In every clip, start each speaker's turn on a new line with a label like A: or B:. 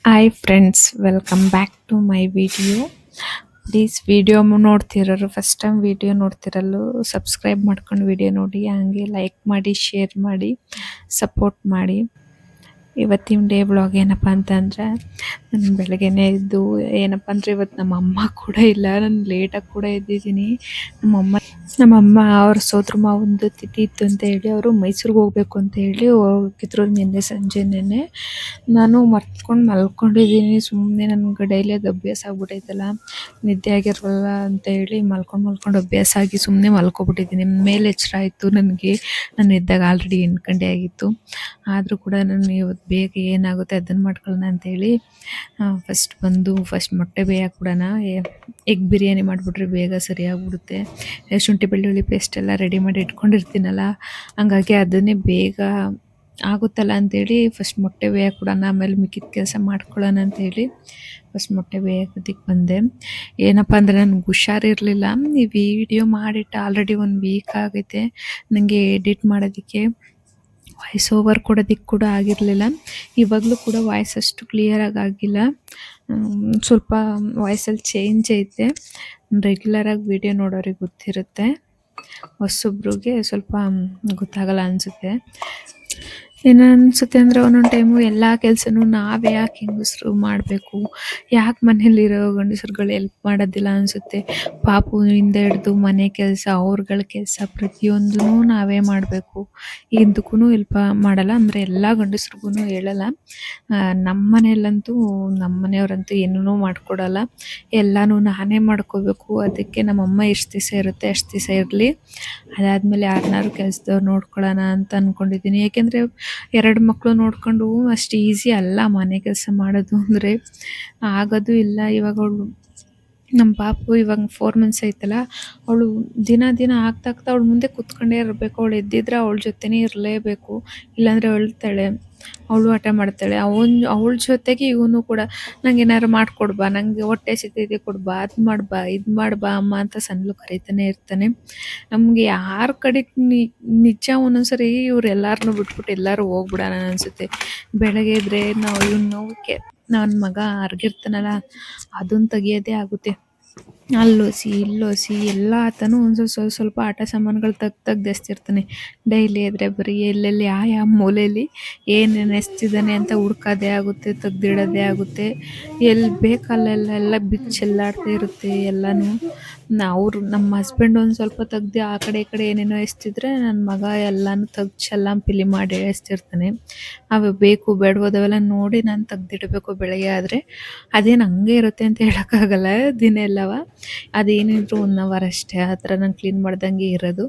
A: Hi friends, welcome back to my video. Please video ನೋಡ್ತಿರೋರು, first time video ನೋಡ್ತಿರಲು subscribe ಮಾಡ್ಕೊಂಡು video ನೋಡಿ, ಹಾಗೆ ಲೈಕ್ ಮಾಡಿ, ಶೇರ್ ಮಾಡಿ, ಸಪೋರ್ಟ್ ಮಾಡಿ. ಇವತ್ತಿನ ಡೇ ವ್ಲಾಗ್ ಏನಪ್ಪ ಅಂತಂದರೆ, ನಾನು ಬೆಳಗ್ಗೆನೇ ಎದ್ದು ಏನಪ್ಪ ಅಂದರೆ ಇವತ್ತು ನಮ್ಮ ಅಮ್ಮ ಕೂಡ ಇಲ್ಲ, ನಾನು ಲೇಟಾಗಿ ಕೂಡ ಎದ್ದಿದ್ದೀನಿ. ನಮ್ಮಮ್ಮ ಅವ್ರ ಸೋದ್ರ ಮಾವಂದು ತಿಥಿ ಇತ್ತು ಅಂತ ಹೇಳಿ ಅವರು ಮೈಸೂರಿಗೆ ಹೋಗ್ಬೇಕು ಅಂತ ಹೇಳಿ ಹೋಗಿದ್ರು ನಿನ್ನೆ ಸಂಜೆನೇ. ನಾನು ಮರ್ತ್ಕೊಂಡು ಮಲ್ಕೊಂಡಿದ್ದೀನಿ. ಸುಮ್ಮನೆ ನನಗೆ ಡೈಲಿ ಅದು ಅಭ್ಯಾಸ ಆಗ್ಬಿಟ್ಟೈತಲ್ಲ, ನಿದ್ದೆ ಆಗಿರಲ್ಲ ಅಂತ ಹೇಳಿ ಮಲ್ಕೊಂಡು ಅಭ್ಯಾಸ ಆಗಿ ಸುಮ್ಮನೆ ಮಲ್ಕೊಬಿಟ್ಟಿದ್ದೀನಿ. ಮೇಲೆ ಎಚ್ಚರ ಆಯಿತು ನನಗೆ, ನಾನು ಎದ್ದಾಗ ಆಲ್ರೆಡಿ 8 ಗಂಟೆ ಆಗಿತ್ತು. ಆದರೂ ಕೂಡ ನಾನು ಇವತ್ತು ಬೇಗ ಏನಾಗುತ್ತೆ ಅದನ್ನು ಮಾಡ್ಕೊಳ್ಳೋಣ ಅಂತೇಳಿ ಫಸ್ಟ್ ಮೊಟ್ಟೆ ಬೇಯಕ್ಕೆ ಬಿಡೋಣ. ಎಗ್ ಬಿರಿಯಾನಿ ಮಾಡಿಬಿಟ್ರೆ ಬೇಗ ಸರಿಯಾಗಿಬಿಡುತ್ತೆ. ಶುಂಠಿ ಬೆಳ್ಳುಳ್ಳಿ ಪೇಸ್ಟ್ ಎಲ್ಲ ರೆಡಿ ಮಾಡಿ ಇಟ್ಕೊಂಡಿರ್ತೀನಲ್ಲ, ಹಂಗಾಗಿ ಅದನ್ನೇ ಬೇಗ ಆಗುತ್ತಲ್ಲ ಅಂಥೇಳಿ ಫಸ್ಟ್ ಮೊಟ್ಟೆ ಬೇಯಕ್ಕೆ ಬಿಡೋಣ, ಆಮೇಲೆ ಮಿಕ್ಕಿದ ಕೆಲಸ ಮಾಡ್ಕೊಳ್ಳೋಣ ಅಂಥೇಳಿ ಫಸ್ಟ್ ಮೊಟ್ಟೆ ಬೇಯೋದಕ್ಕೆ ಬಂದೆ. ಏನಪ್ಪ ಅಂದರೆ ನನಗೆ ಹುಷಾರಿರಲಿಲ್ಲ. ಈ ವಿಡಿಯೋ ಮಾಡಿಟ್ಟು ಆಲ್ರೆಡಿ 1 ವೀಕ್ ಆಗೈತೆ. ನನಗೆ ಎಡಿಟ್ ಮಾಡೋದಕ್ಕೆ, ವಾಯ್ಸ್ ಓವರ್ ಕೊಡೋದಕ್ಕೆ ಕೂಡ ಆಗಿರಲಿಲ್ಲ. ಇವಾಗಲೂ ಕೂಡ ವಾಯ್ಸ್ ಅಷ್ಟು ಕ್ಲಿಯರಾಗಿ ಆಗಿಲ್ಲ. ಸ್ವಲ್ಪ ವಾಯ್ಸಲ್ಲಿ ಚೇಂಜ್ ಐತೆ. ರೆಗ್ಯುಲರಾಗಿ ವಿಡಿಯೋ ನೋಡೋರಿಗೆ ಗೊತ್ತಿರುತ್ತೆ, ಹೊಸಬ್ರಿಗೆ ಸ್ವಲ್ಪ ಗೊತ್ತಾಗಲ್ಲ ಅನಿಸುತ್ತೆ. ಏನು ಅನಿಸುತ್ತೆ ಅಂದರೆ ಒಂದೊಂದು ಟೈಮು ಎಲ್ಲ ಕೆಲಸನೂ ನಾವೇ ಯಾಕೆ ಹೆಂಗಸರು ಮಾಡಬೇಕು, ಯಾಕೆ ಮನೇಲಿರೋ ಗಂಡಸರುಗಳು ಹೆಲ್ಪ್ ಮಾಡೋದಿಲ್ಲ ಅನಿಸುತ್ತೆ. ಪಾಪುವಿಂದ ಹಿಡ್ದು ಮನೆ ಕೆಲಸ, ಅವ್ರಗಳ ಕೆಲಸ ಪ್ರತಿಯೊಂದೂ ನಾವೇ ಮಾಡಬೇಕು. ಇದಕ್ಕೂ ಹೆಲ್ಪ್ ಮಾಡಲ್ಲ ಅಂದರೆ ಎಲ್ಲ ಗಂಡಸ್ರಿಗೂ ಹೇಳಲ್ಲ. ನಮ್ಮ ಮನೆಯಲ್ಲಂತೂ ನಮ್ಮ ಮನೆಯವರಂತೂ ಏನೂ ಮಾಡಿಕೊಡಲ್ಲ, ಎಲ್ಲನೂ ನಾನೇ ಮಾಡ್ಕೋಬೇಕು. ಅದಕ್ಕೆ ನಮ್ಮಮ್ಮ ಎಷ್ಟು ದಿವಸ ಇರುತ್ತೆ ಅಷ್ಟು ದಿವಸ ಇರಲಿ, ಅದಾದಮೇಲೆ ಯಾರನ್ನಾರು ಕೆಲಸದವ್ರು ನೋಡ್ಕೊಳ್ಳೋಣ ಅಂತ ಅಂದ್ಕೊಂಡಿದ್ದೀನಿ. ಏಕೆಂದರೆ 2 ಮಕ್ಕಳು ನೋಡ್ಕೊಂಡು ಅಷ್ಟು ಈಸಿ ಅಲ್ಲ ಮನೆ ಕೆಲಸ ಮಾಡೋದು ಅಂದರೆ, ಆಗೋದು ಇಲ್ಲ. ಇವಾಗ ನಮ್ಮ ಪಾಪು ಇವಾಗ 4 ಮಂತ್ಸ್ ಐತಲ್ಲ, ಅವಳು ದಿನ ಆಗ್ತಾ ಅವಳು ಮುಂದೆ ಕೂತ್ಕೊಂಡೇ ಇರಬೇಕು. ಅವಳು ಎದ್ದಿದ್ರೆ ಅವಳ ಜೊತೆನೇ ಇರಲೇಬೇಕು, ಇಲ್ಲಾಂದರೆ ಅಳ್ತಾಳೆ, ಅವಳು ಹಠ ಮಾಡ್ತಾಳೆ. ಅವಳ ಜೊತೆಗೆ ಇವನು ಕೂಡ ನಂಗೆ ಏನಾರು ಮಾಡಿಕೊಡ್ಬಾ, ನನಗೆ ಹೊಟ್ಟೆ ಸಿಗ್ತೈತೆ ಕೊಡ್ಬಾ, ಅದು ಮಾಡ್ಬಾ, ಇದು ಮಾಡ್ಬಾ ಅಮ್ಮ ಅಂತ ಸಣ್ಣಲು ಕರೀತಾನೆ ಇರ್ತಾನೆ. ನಮಗೆ ಯಾರ ಕಡೆ ನಿಜ ಒಂದೊಂದ್ಸರಿ ಎಲ್ಲರನ್ನೂ ಬಿಟ್ಬಿಟ್ಟು ಎಲ್ಲರೂ ಹೋಗ್ಬಿಡೋಣ ಅನಿಸುತ್ತೆ. ಬೆಳಗ್ಗೆ ಇದ್ದರೆ ನಾವು ಇವನು ನನ್ನ ಮಗ ಹರ್ಗಿರ್ತಾನಲ್ಲ, ಅದನ್ನು ತೆಗಿಯೋದೇ ಆಗುತ್ತೆ. ಅಲ್ಲೋಸಿ ಇಲ್ಲೋಸಿ ಎಲ್ಲ ಆತನು ಒಂದು ಸ್ವಲ್ಪ ಆಟ ಸಾಮಾನುಗಳು ತೆಗ್ದು ಎಸ್ತಿರ್ತಾನೆ. ಡೈಲಿ ಎದ್ರೆ ಬರೀ ಎಲ್ಲೆಲ್ಲಿ ಯಾವ ಮೂಲೆಯಲ್ಲಿ ಏನೇನು ಎಸ್ತಿದ್ದಾನೆ ಅಂತ ಹುಡ್ಕೋದೇ ಆಗುತ್ತೆ, ತೆಗ್ದಿಡೋದೇ ಆಗುತ್ತೆ. ಎಲ್ಲಿ ಬೇಕಲ್ಲೆಲ್ಲ ಬಿಚ್ಚೆಲ್ಲಾಡ್ತಾ ಇರುತ್ತೆ ಎಲ್ಲನೂ. ನಮ್ಮ ಹಸ್ಬೆಂಡ್ ಒಂದು ಸ್ವಲ್ಪ ತೆಗ್ದು ಆ ಕಡೆ ಈ ಕಡೆ ಏನೇನೋ ಎಸ್ತಿದ್ರೆ, ನನ್ನ ಮಗ ಎಲ್ಲನೂ ತೆಗ್ದು ಚಲ್ಲಾಂಪಿಲಿ ಮಾಡಿ ಎಸ್ತಿರ್ತಾನೆ. ಅವು ಬೇಕು ಬೇಡವೋದವೆಲ್ಲ ನೋಡಿ ನಾನು ತೆಗ್ದಿಡಬೇಕು ಬೆಳಗ್ಗೆ ಆದರೆ. ಅದೇನು ಹಂಗೆ ಇರುತ್ತೆ ಅಂತ ಹೇಳೋಕ್ಕಾಗಲ್ಲ ದಿನ ಎಲ್ಲವ. ಅದೇನಿದ್ರು 1 ಅವರ್ ಅಷ್ಟೇ, ಆ ಥರ ನಾನು ಕ್ಲೀನ್ ಮಾಡ್ದಂಗೆ ಇರೋದು.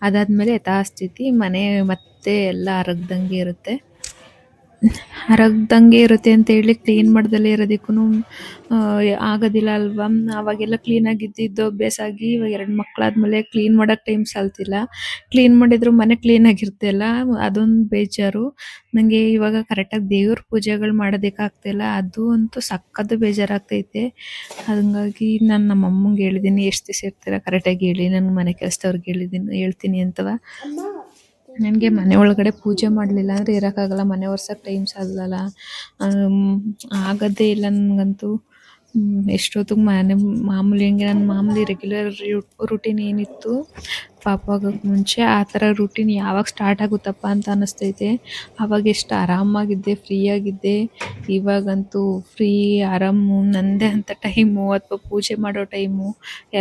A: ಅದಾದಮೇಲೆ ಯಥಾಸ್ಥಿತಿ ಮನೆ ಮತ್ತೆ ಎಲ್ಲ ಹರಗ್ದಂಗೆ ಇರುತ್ತೆ ಅಂತ ಹೇಳಿ ಕ್ಲೀನ್ ಮಾಡ್ದಲೇ ಇರೋದಕ್ಕೂ ಆಗೋದಿಲ್ಲ ಅಲ್ವಾ. ಅವಾಗೆಲ್ಲ ಕ್ಲೀನಾಗಿದ್ದು ಅಭ್ಯಾಸ ಆಗಿ ಇವಾಗ 2 ಮಕ್ಕಳಾದ್ಮೇಲೆ ಕ್ಲೀನ್ ಮಾಡೋಕ್ಕೆ ಟೈಮ್ ಸಾಲ್ತಿಲ್ಲ. ಕ್ಲೀನ್ ಮಾಡಿದ್ರು ಮನೆ ಕ್ಲೀನಾಗಿರುತ್ತೆ ಅಲ್ಲ, ಅದೊಂದು ಬೇಜಾರು ನನಗೆ. ಇವಾಗ ಕರೆಕ್ಟಾಗಿ ದೇವ್ರ ಪೂಜೆಗಳು ಮಾಡೋದಕ್ಕೆ ಆಗ್ತಾಯಿಲ್ಲ, ಅದು ಅಂತೂ ಸಖತ್ತು ಬೇಜಾರಾಗ್ತೈತೆ. ಹಾಗಾಗಿ ನಾನು ನಮ್ಮ ಅಮ್ಮಂಗೆ ಹೇಳಿದ್ದೀನಿ, ಎಷ್ಟು ದಿವಸ ಇರ್ತೀರ ಕರೆಕ್ಟಾಗಿ ಹೇಳಿ, ನನಗೆ ಮನೆ ಕೆಲಸದವ್ರಿಗೆ ಹೇಳ್ತೀನಿ ಅಂತವ. ನನಗೆ ಮನೆ ಒಳಗಡೆ ಪೂಜೆ ಮಾಡಲಿಲ್ಲ ಅಂದರೆ ಇರೋಕ್ಕಾಗಲ್ಲ, ಮನೆ ಒರ್ಸೋಕ್ಕೆ ಟೈಮ್ ಸಾಲಲ್ಲ, ಆಗೋದೇ ಇಲ್ಲ ನನಗಂತೂ. ಎಷ್ಟೊತ್ತಿಗೆ ಮಾಮೂಲಿ ಹಂಗೆ ನನ್ನ ಮಾಮೂಲಿ ರೆಗ್ಯುಲರ್ ರೂಟೀನ್ ಏನಿತ್ತು ಪಾಪ ಆಗೋಕ್ಕೆ ಮುಂಚೆ, ಆ ಥರ ರೂಟೀನ್ ಯಾವಾಗ ಸ್ಟಾರ್ಟ್ ಆಗುತ್ತಪ್ಪ ಅಂತ ಅನ್ನಿಸ್ತೈತೆ. ಆವಾಗ ಎಷ್ಟು ಆರಾಮಾಗಿದ್ದೆ, ಫ್ರೀಯಾಗಿದ್ದೆ. ಇವಾಗಂತೂ ಫ್ರೀ ಆರಾಮು ನನ್ನದೇ ಅಂತ ಟೈಮು ಅಥವಾ ಪೂಜೆ ಮಾಡೋ ಟೈಮು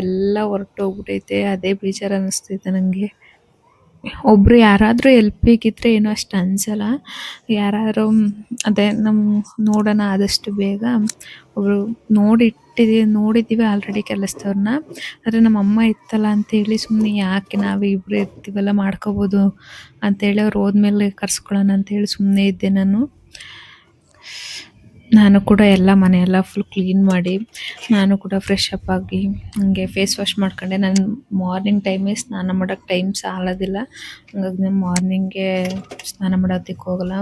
A: ಎಲ್ಲ ಹೊರಟೋಗ್ಬಿಟ್ಟೈತೆ. ಅದೇ ಬೇಜಾರು ಅನ್ನಿಸ್ತೈತೆ ನನಗೆ. ಒಬ್ಬರು ಯಾರಾದರೂ ಹೆಲ್ಪಿಗಿದ್ರೆ ಏನೂ ಅಷ್ಟು ಅನಿಸಲ್ಲ. ಯಾರಾದ್ರು ಅದೇ ನೋಡೋಣ ಆದಷ್ಟು ಬೇಗ ಒಬ್ಬರು ನೋಡಿದ್ದೀವಿ ಆಲ್ರೆಡಿ ಕೆಲಸದವ್ರನ್ನ. ಆದರೆ ನಮ್ಮಮ್ಮ ಇತ್ತಲ್ಲ ಅಂತೇಳಿ ಸುಮ್ಮನೆ ಯಾಕೆ ನಾವೇ ಇಬ್ಬರು ಇರ್ತೀವಲ್ಲ ಮಾಡ್ಕೋಬೋದು ಅಂತೇಳಿ, ಅವ್ರು ಹೋದ್ಮೇಲೆ ಕರ್ಸ್ಕೊಳ್ಳೋಣ ಅಂತೇಳಿ ಸುಮ್ಮನೆ ಇದ್ದೆ ನಾನು ಕೂಡ ಎಲ್ಲ ಮನೆಯೆಲ್ಲ ಫುಲ್ ಕ್ಲೀನ್ ಮಾಡಿ, ನಾನು ಕೂಡ ಫ್ರೆಶ್ ಅಪ್ ಆಗಿ ಹಂಗೆ ಫೇಸ್ ವಾಶ್ ಮಾಡ್ಕೊಂಡೆ. ನಾನು ಮಾರ್ನಿಂಗ್ ಟೈಮೇ ಸ್ನಾನ ಮಾಡೋಕ್ಕೆ ಟೈಮ್ ಸಾಲೋದಿಲ್ಲ, ಹಂಗಾಗಿ ನಾನು ಮಾರ್ನಿಂಗೇ ಸ್ನಾನ ಮಾಡೋದಕ್ಕೆ ಹೋಗಲ್ಲ,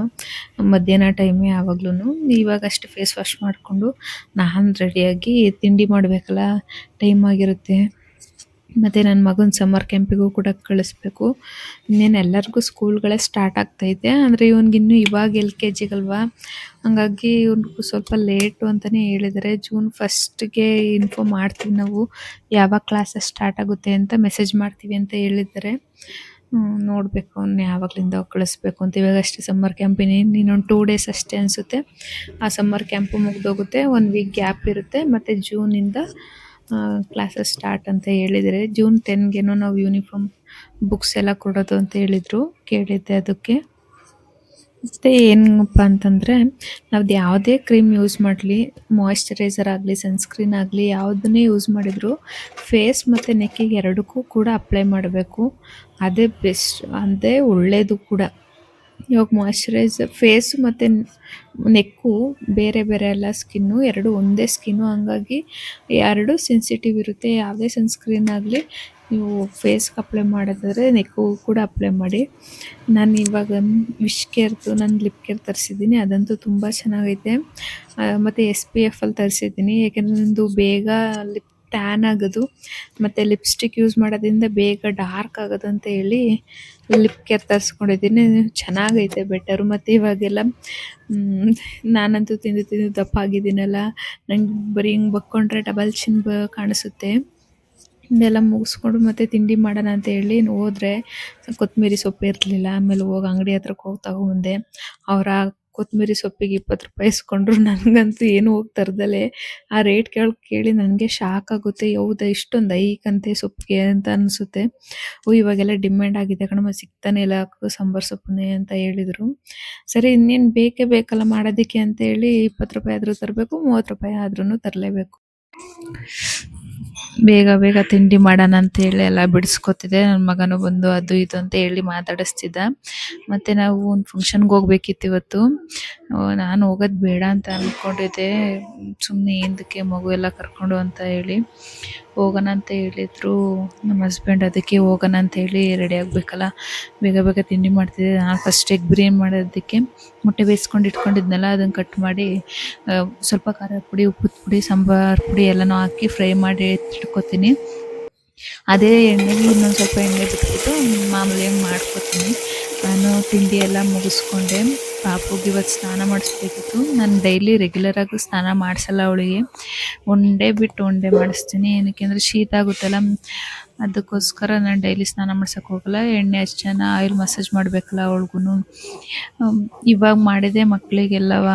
A: ಮಧ್ಯಾಹ್ನ ಟೈಮೇ ಯಾವಾಗ್ಲೂ. ಇವಾಗಷ್ಟೇ ಫೇಸ್ ವಾಶ್ ಮಾಡಿಕೊಂಡು ನಾನು ರೆಡಿಯಾಗಿ ತಿಂಡಿ ಮಾಡಬೇಕಲ್ಲ, ಟೈಮ್ ಆಗಿರುತ್ತೆ. ಮತ್ತು ನನ್ನ ಮಗನ ಸಮ್ಮರ್ ಕ್ಯಾಂಪಿಗೂ ಕೂಡ ಕಳಿಸ್ಬೇಕು. ಇನ್ನೇನು ಎಲ್ಲರಿಗೂ ಸ್ಕೂಲ್ಗಳೇ ಸ್ಟಾರ್ಟ್ ಆಗ್ತೈತೆ. ಅಂದರೆ ಇವನಿಗಿನ್ನೂ ಇವಾಗ LKGಗಲ್ವಾ, ಹಾಗಾಗಿ ಇವ್ನಿಗೂ ಸ್ವಲ್ಪ ಲೇಟು ಅಂತಲೇ ಹೇಳಿದ್ದಾರೆ. ಜೂನ್ 1ಗೆ ಇನ್ಫಾರ್ಮ್ ಮಾಡ್ತೀವಿ ನಾವು, ಯಾವಾಗ ಕ್ಲಾಸಸ್ ಸ್ಟಾರ್ಟ್ ಆಗುತ್ತೆ ಅಂತ ಮೆಸೇಜ್ ಮಾಡ್ತೀವಿ ಅಂತ ಹೇಳಿದ್ದಾರೆ. ನೋಡಬೇಕು ಅವ್ನು ಯಾವಾಗಲಿಂದ ಕಳಿಸ್ಬೇಕು ಅಂತ. ಇವಾಗಷ್ಟೇ ಸಮ್ಮರ್ ಕ್ಯಾಂಪ್ ಇನ್ನೊಂದು 2 ಡೇಸ್ ಅಷ್ಟೇ ಅನಿಸುತ್ತೆ. ಆ ಸಮ್ಮರ್ ಕ್ಯಾಂಪು ಮುಗಿದೋಗುತ್ತೆ, 1 ವೀಕ್ ಗ್ಯಾಪ್ ಇರುತ್ತೆ, ಮತ್ತು ಜೂನಿಂದ ಕ್ಲಾಸಸ್ ಸ್ಟಾರ್ಟ್ ಅಂತ ಹೇಳಿದರೆ. ಜೂನ್ 10ಗೇನೋ ನಾವು ಯೂನಿಫಾರ್ಮ್ ಬುಕ್ಸ್ ಎಲ್ಲ ಕೊಡೋದು ಅಂತ ಹೇಳಿದರು, ಕೇಳಿದ್ದೆ ಅದಕ್ಕೆ. ಮತ್ತು ಏನಪ್ಪ ಅಂತಂದರೆ, ನಾವು ಯಾವುದೇ ಕ್ರೀಮ್ ಯೂಸ್ ಮಾಡಲಿ, ಮಾಯ್ಶ್ಚರೈಸರ್ ಆಗಲಿ, ಸನ್ಸ್ಕ್ರೀನ್ ಆಗಲಿ, ಯಾವುದನ್ನೇ ಯೂಸ್ ಮಾಡಿದರೂ ಫೇಸ್ ಮತ್ತು ನೆಕ್ಕಿಗೆ ಎರಡಕ್ಕೂ ಕೂಡ ಅಪ್ಲೈ ಮಾಡಬೇಕು. ಅದೇ ಬೆಸ್ಟ್, ಅದೇ ಒಳ್ಳೆಯದು ಕೂಡ. ಇವಾಗ ಮಾಯ್ಶ್ಚರೈಸರ್ ಫೇಸು ಮತ್ತು ನೆಕ್ಕು ಬೇರೆ ಬೇರೆ ಅಲ್ಲ, ಸ್ಕಿನ್ನು ಎರಡು ಒಂದೇ ಸ್ಕಿನ್ನು, ಹಂಗಾಗಿ ಎರಡು ಸೆನ್ಸಿಟಿವ್ ಇರುತ್ತೆ. ಯಾವುದೇ ಸನ್ಸ್ಕ್ರೀನ್ ಆಗಲಿ ನೀವು ಫೇಸ್ಗೆ ಅಪ್ಲೈ ಮಾಡೋದಾದರೆ ನೆಕ್ಕು ಕೂಡ ಅಪ್ಲೈ ಮಾಡಿ. ನಾನು ಇವಾಗ ವಿಶ್ ಕೇರ್ದು ನಾನು ಲಿಪ್ ಕೇರ್ ತರಿಸಿದ್ದೀನಿ, ಅದಂತೂ ತುಂಬ ಚೆನ್ನಾಗೈತೆ. ಮತ್ತು SPF ಅಲ್ಲಿ ತರಿಸಿದ್ದೀನಿ, ಏಕೆಂದರೆ ನಂದು ಬೇಗ ಲಿಪ್ ಟ್ಯಾನ್ ಆಗೋದು ಮತ್ತು ಲಿಪ್ಸ್ಟಿಕ್ ಯೂಸ್ ಮಾಡೋದ್ರಿಂದ ಬೇಗ ಡಾರ್ಕ್ ಆಗೋದು ಅಂತ ಹೇಳಿ ಲಿಪ್ ಕೇರ್ ತರಿಸ್ಕೊಂಡಿದ್ದೀನಿ. ಚೆನ್ನಾಗೈತೆ, ಬೆಟರು. ಮತ್ತು ಇವಾಗೆಲ್ಲ ನಾನಂತೂ ತಿಂದು ದಪ್ಪ ಆಗಿದ್ದೀನಲ್ಲ, ನಂಗೆ ಬರೀ ಹಿಂಗೆ ಬಕ್ಕೊಂಡ್ರೆ ಡಬಲ್ ಚಿನ್ ಕಾಣಿಸುತ್ತೆ. ಇದೆಲ್ಲ ಮುಗಿಸ್ಕೊಂಡು ಮತ್ತೆ ತಿಂಡಿ ಮಾಡೋಣ ಅಂತ ಹೇಳಿ ಹೋದ್ರೆ ಕೊತ್ತಂಬರಿ ಸೊಪ್ಪು ಇರಲಿಲ್ಲ. ಆಮೇಲೆ ಹೋಗಿ ಅಂಗಡಿ ಹತ್ರಕ್ಕೆ ಹೋಗಿ ತಗೊಂಬಂದೆ. ಅವರ ಕೊತ್ತಂಬರಿ ಸೊಪ್ಪಿಗೆ 20 ರೂಪಾಯಿ ಇಸ್ಕೊಂಡ್ರು. ನನಗಂತೂ ಏನು ಹೋಗಿ ತರದಲ್ಲೇ ಆ ರೇಟ್ ಕೇಳಿ ನನಗೆ ಶಾಕ್ ಆಗುತ್ತೆ. ಹೌದಾ, ಇಷ್ಟೊಂದು ಐಕಂತೆ ಸೊಪ್ಪಿಗೆ ಅಂತ ಅನಿಸುತ್ತೆ. ಇವಾಗೆಲ್ಲ ಡಿಮ್ಯಾಂಡ್ ಆಗಿದೆ ಕಣಮ್ಮ, ಸಿಗ್ತಾನೆ ಇಲ್ಲ ಸಾಂಬಾರು ಸೊಪ್ಪನ್ನೇ ಅಂತ ಹೇಳಿದರು. ಸರಿ, ಇನ್ನೇನು ಬೇಕೇ ಬೇಕಲ್ಲ ಮಾಡೋದಕ್ಕೆ ಅಂತ ಹೇಳಿ 20 ರೂಪಾಯಿ ಆದರೂ ತರಬೇಕು, 30 ರೂಪಾಯಿ ಆದ್ರೂ ತರಲೇಬೇಕು. ಬೇಗ ತಿಂಡಿ ಮಾಡೋಣ ಅಂತ ಹೇಳಿ ಎಲ್ಲ ಬಿಡಿಸ್ಕೊತಿದ್ದೆ. ನನ್ನ ಮಗನೂ ಬಂದು ಅದು ಇದು ಅಂತ ಹೇಳಿ ಮಾತಾಡಿಸ್ತಿದ್ದ. ಮತ್ತು ನಾವು ಒಂದು ಫಂಕ್ಷನ್ಗೆ ಹೋಗ್ಬೇಕಿತ್ತು ಇವತ್ತು. ನಾನು ಹೋಗೋದು ಬೇಡ ಅಂತ ಅಂದ್ಕೊಂಡಿದ್ದೆ, ಸುಮ್ಮನೆ ಏನಕ್ಕೆ ಮಗು ಎಲ್ಲ ಕರ್ಕೊಂಡು ಅಂತ ಹೇಳಿ ಹೋಗೋಣ ಅಂತ ಹೇಳಿದರು ನಮ್ಮ ಹಸ್ಬೆಂಡ್. ಅದಕ್ಕೆ ಹೋಗೋಣ ಅಂತ ಹೇಳಿ ರೆಡಿ ಆಗಬೇಕಲ್ಲ, ಬೇಗ ತಿಂಡಿ ಮಾಡ್ತಿದ್ದೆ. ನಾನು ಫಸ್ಟ್ ಎಗ್ ಬಿರಿಯಾನಿ ಮಾಡೋದಕ್ಕೆ ಮೊಟ್ಟೆ ಬೇಯಿಸ್ಕೊಂಡು ಇಟ್ಕೊಂಡಿದ್ನಲ್ಲ, ಅದನ್ನು ಕಟ್ ಮಾಡಿ ಸ್ವಲ್ಪ ಖಾರದ ಪುಡಿ, ಉಪ್ಪು ಪುಡಿ, ಸಾಂಬಾರು ಪುಡಿ ಎಲ್ಲನೂ ಹಾಕಿ ಫ್ರೈ ಮಾಡಿ ಇಟ್ಕೊತೀನಿ. ಅದೇ ಎಣ್ಣೆಗೆ ಇನ್ನೊಂದು ಸ್ವಲ್ಪ ಎಣ್ಣೆ ಬಿಟ್ಬಿಟ್ಟು ಮಾಮೂಲಿಯಾಗಿ ಮಾಡ್ಕೊತೀನಿ. ನಾನು ತಿಂಡಿ ಎಲ್ಲ ಮುಗಿಸ್ಕೊಂಡೆ. ಪಾಪುಗೆ ಇವತ್ತು ಸ್ನಾನ ಮಾಡಿಸ್ಬೇಕಿತ್ತು. ನಾನು ಡೈಲಿ ರೆಗ್ಯುಲರಾಗಿ ಸ್ನಾನ ಮಾಡಿಸಲ್ಲ ಅವಳಿಗೆ, ಒನ್ ಡೇ ಬಿಟ್ಟು ಒನ್ ಡೇ ಮಾಡಿಸ್ತೀನಿ. ಏನಕ್ಕೆ ಅಂದರೆ ಶೀತ ಆಗುತ್ತಲ್ಲ, ಅದಕ್ಕೋಸ್ಕರ ನಾನು ಡೈಲಿ ಸ್ನಾನ ಮಾಡ್ಸೋಕ್ಕೆ ಹೋಗಲ್ಲ. ಎಣ್ಣೆ ಹಚ್ಚೋಣ, ಆಯಿಲ್ ಮಸಾಜ್ ಮಾಡಬೇಕಲ್ಲ ಅವಳಿಗೂ. ಇವಾಗ ಮಾಡಿದೆ ಮಕ್ಕಳಿಗೆಲ್ಲವ.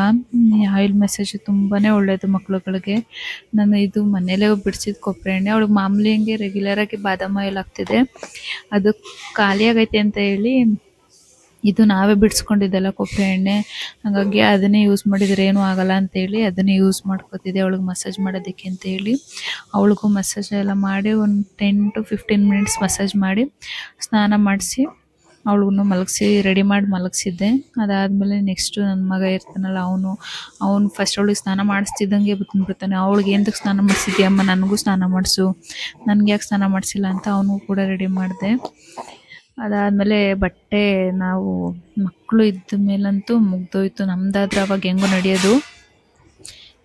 A: ಆಯಿಲ್ ಮಸಾಜ್ ತುಂಬಾ ಒಳ್ಳೆಯದು ಮಕ್ಕಳುಗಳಿಗೆ. ನಾನು ಇದು ಮನೇಲೇ ಬಿಡಿಸಿದ ಕೊಬ್ಬರಿ ಎಣ್ಣೆ, ಅವಳಿಗೆ ಮಾಮೂಲಿ ಹಂಗೆ ರೆಗ್ಯುಲರಾಗಿ ಬಾದಾಮ್ ಆಯಿಲ್ ಆಗ್ತಿದೆ. ಅದು ಖಾಲಿ ಆಗೈತೆ ಅಂತ ಹೇಳಿ ಇದು ನಾವೇ ಬಿಡಿಸ್ಕೊಂಡಿದ್ದೆಲ್ಲ ಕೊಬ್ಬರಿ ಎಣ್ಣೆ, ಹಾಗಾಗಿ ಅದನ್ನೇ ಯೂಸ್ ಮಾಡಿದರೆ ಏನೂ ಆಗಲ್ಲ ಅಂತೇಳಿ ಅದನ್ನೇ ಯೂಸ್ ಮಾಡ್ಕೊತಿದ್ದೆ ಅವಳಿಗೆ ಮಸಾಜ್ ಮಾಡೋದಕ್ಕೆ ಅಂತ ಹೇಳಿ. ಅವಳಿಗೂ ಮಸಾಜ್ ಎಲ್ಲ ಮಾಡಿ ಒಂದು 10 to 15 ಮಿನಿಟ್ಸ್ ಮಸಾಜ್ ಮಾಡಿ ಸ್ನಾನ ಮಾಡಿಸಿ ಅವಳಿಗೂ ಮಲಗಿಸಿ ರೆಡಿ ಮಾಡಿ ಮಲಗಿಸಿದ್ದೆ. ಅದಾದಮೇಲೆ ನೆಕ್ಸ್ಟು ನನ್ನ ಮಗ ಇರ್ತಾನಲ್ಲ, ಅವನು ಫಸ್ಟ್ ಅವಳಿಗೆ ಸ್ನಾನ ಮಾಡಿಸ್ತಿದ್ದಂಗೆ ಬಿಟ್ಬಿಡ್ತಾನೆ. ಅವಳಿಗೆ ಎಂತಕ್ಕೆ ಸ್ನಾನ ಮಾಡಿಸಿದ್ಯಮ್ಮ, ನನಗೂ ಸ್ನಾನ ಮಾಡಿಸು, ನನಗೆ ಯಾಕೆ ಸ್ನಾನ ಮಾಡಿಸಿಲ್ಲ ಅಂತ ಅವನಿಗೂ ಕೂಡ ರೆಡಿ ಮಾಡಿದೆ. ಅದಾದಮೇಲೆ ಬಟ್ಟೆ, ನಾವು ಮಕ್ಕಳು ಇದ್ದ ಮೇಲಂತೂ ಮುಗ್ದೋಯ್ತು ನಮ್ಮದಾದ್ರೆ. ಅವಾಗ ಹೆಂಗೋ ನಡೆಯೋದು,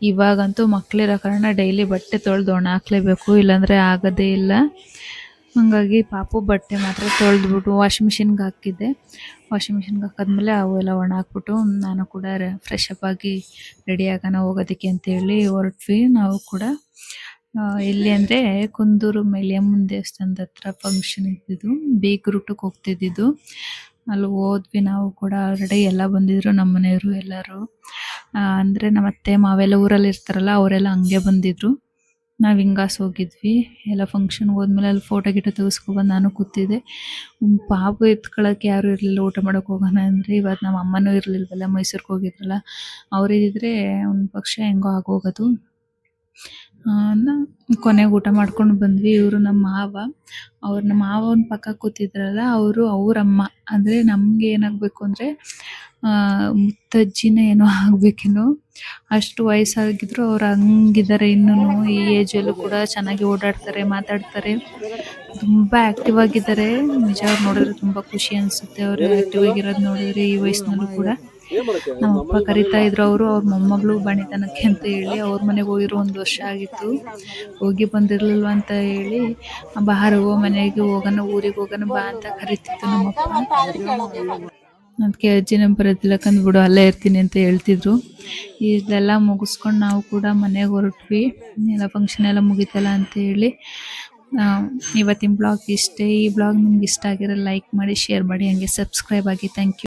A: ಇವಾಗಂತೂ ಮಕ್ಕಳಿರೋ ಕಾರಣ ಡೈಲಿ ಬಟ್ಟೆ ತೊಳೆದು ಒಣ ಹಾಕಲೇಬೇಕು, ಇಲ್ಲಾಂದರೆ ಆಗೋದೇ ಇಲ್ಲ. ಹಾಗಾಗಿ ಪಾಪು ಬಟ್ಟೆ ಮಾತ್ರ ತೊಳೆದ್ಬಿಟ್ಟು ವಾಷಿಂಗ್ ಮಿಷಿನ್ಗೆ ಹಾಕಿದ್ದೆ. ವಾಷಿಂಗ್ ಮಿಷಿನ್ಗೆ ಹಾಕಿದ್ಮೇಲೆ ಅವೆಲ್ಲ ಒಣ ಹಾಕ್ಬಿಟ್ಟು ನಾನು ಕೂಡ ಫ್ರೆಶ್ ಅಪ್ ಆಗಿ ರೆಡಿ ಆಗೋಣ ಹೋಗೋದಕ್ಕೆ ಅಂತೇಳಿ ಹೊರಟ್ವಿ. ನಾವು ಕೂಡ ಎಲ್ಲಿ ಅಂದರೆ ಕುಂದೂರು ಮೇಲಿಯಮ್ಮನ ದೇವಸ್ಥಾನದ ಹತ್ರ ಫಂಕ್ಷನ್ ಇದ್ದಿದ್ದು, ಬೀಗ್ರೂಟಕ್ಕೆ ಹೋಗ್ತಿದ್ದಿದ್ದು. ಅಲ್ಲಿ ಹೋದ್ವಿ ನಾವು ಕೂಡ. ಆಲ್ರೆಡಿ ಎಲ್ಲ ಬಂದಿದ್ರು ನಮ್ಮ ಮನೆಯವರು ಎಲ್ಲರೂ. ಅಂದರೆ ನಮ್ಮ ಅತ್ತೆ ಮಾವೆಲ್ಲ ಊರಲ್ಲಿ ಇರ್ತಾರಲ್ಲ, ಅವರೆಲ್ಲ ಹಂಗೆ ಬಂದಿದ್ರು. ನಾವು ಹಿಂಗಾಸ್ ಹೋಗಿದ್ವಿ. ಎಲ್ಲ ಫಂಕ್ಷನ್ಗೆ ಹೋದ್ಮೇಲೆ ಅಲ್ಲಿ ಫೋಟೋ ಗಿಟೋ ತೆಗೆಸ್ಕೊಬಂದು ನಾನು ಕೂತಿದ್ದೆ. ಪಾಪು ಎತ್ಕೊಳ್ಳೋಕೆ ಯಾರೂ ಇರಲಿಲ್ಲ. ಊಟ ಮಾಡೋಕೆ ಹೋಗೋಣ ಅಂದರೆ ಇವತ್ತು ನಮ್ಮ ಅಮ್ಮನೂ ಇರಲಿಲ್ವಲ್ಲ, ಮೈಸೂರಿಗೆ ಹೋಗಿದ್ರಲ್ಲ. ಅವರಿದ್ದರೆ ಒಂದು ಪಕ್ಷ ಹೆಂಗೋ ಆಗೋಗೋದು. ಕೊನೆಗೆ ಊಟ ಮಾಡ್ಕೊಂಡು ಬಂದ್ವಿ. ಇವರು ನಮ್ಮ ಮಾವ, ನಮ್ಮ ಮಾವನ ಪಕ್ಕ ಕೂತಿದ್ರಲ್ಲ, ಅವರಮ್ಮ. ಅಂದರೆ ನಮಗೆ ಏನಾಗಬೇಕು ಅಂದರೆ ಮುತ್ತಜ್ಜಿನ ಏನೋ ಆಗಬೇಕೇನೋ, ಅಷ್ಟು ವಯಸ್ಸಾಗಿದ್ರು ಅವ್ರು ಹಂಗಿದ್ದಾರೆ ಇನ್ನೂ. ಈ ಏಜಲ್ಲೂ ಕೂಡ ಚೆನ್ನಾಗಿ ಓಡಾಡ್ತಾರೆ, ಮಾತಾಡ್ತಾರೆ, ತುಂಬ ಆ್ಯಕ್ಟಿವ್ ಆಗಿದ್ದಾರೆ. ನಿಜ, ಅವ್ರು ನೋಡಿದ್ರೆ ತುಂಬ ಖುಷಿ ಅನಿಸುತ್ತೆ. ಅವರು ಆ್ಯಕ್ಟಿವ್ ಆಗಿರೋದು ನೋಡಿದ್ರೆ ಈ ವಯಸ್ಸಿನಲ್ಲೂ ಕೂಡ. ನಮ್ಮ ಅಪ್ಪ ಕರಿತಾ ಇದ್ರು. ಅವ್ರ ಮೊಮ್ಮಗಳು ಬಣಿತನಕ್ಕೆ ಅಂತ ಹೇಳಿ ಅವ್ರ ಮನೆಗೆ ಹೋಗಿರೋ 1 ವರ್ಷ ಆಗಿತ್ತು. ಹೋಗಿ ಬಂದಿರ್ಲಿಲ್ವ ಅಂತ ಹೇಳಿ ಬಾರವ್ವ ಮನೆಗೆ ಹೋಗೋಣ, ಊರಿಗೆ ಹೋಗೋಣ ಬಾ ಅಂತ ಕರಿತಿತ್ತು ನಮ್ಮಪ್ಪ. ಅದಕ್ಕೆ ಅಜ್ಜಿನ ಬರೋದಿಲ್ಲ ಕಂದ್ಬಿಡು ಅಲ್ಲೇ ಇರ್ತೀನಿ ಅಂತ ಹೇಳ್ತಿದ್ರು. ಇದೆಲ್ಲ ಮುಗಿಸ್ಕೊಂಡು ನಾವು ಕೂಡ ಮನೆಗೆ ಹೊರಟ್ವಿ. ಎಲ್ಲ ಫಂಕ್ಷನ್ ಎಲ್ಲ ಮುಗಿತಲ್ಲ ಅಂತ ಹೇಳಿ. ಇವತ್ತಿನ ಬ್ಲಾಗ್ ಇಷ್ಟೇ. ಈ ಬ್ಲಾಗ್ ನಿಮ್ಗೆ ಇಷ್ಟ ಆಗಿರೋ ಲೈಕ್ ಮಾಡಿ, ಶೇರ್ ಮಾಡಿ, ಹಂಗೆ ಸಬ್ಸ್ಕ್ರೈಬ್ ಆಗಿ. Thank you.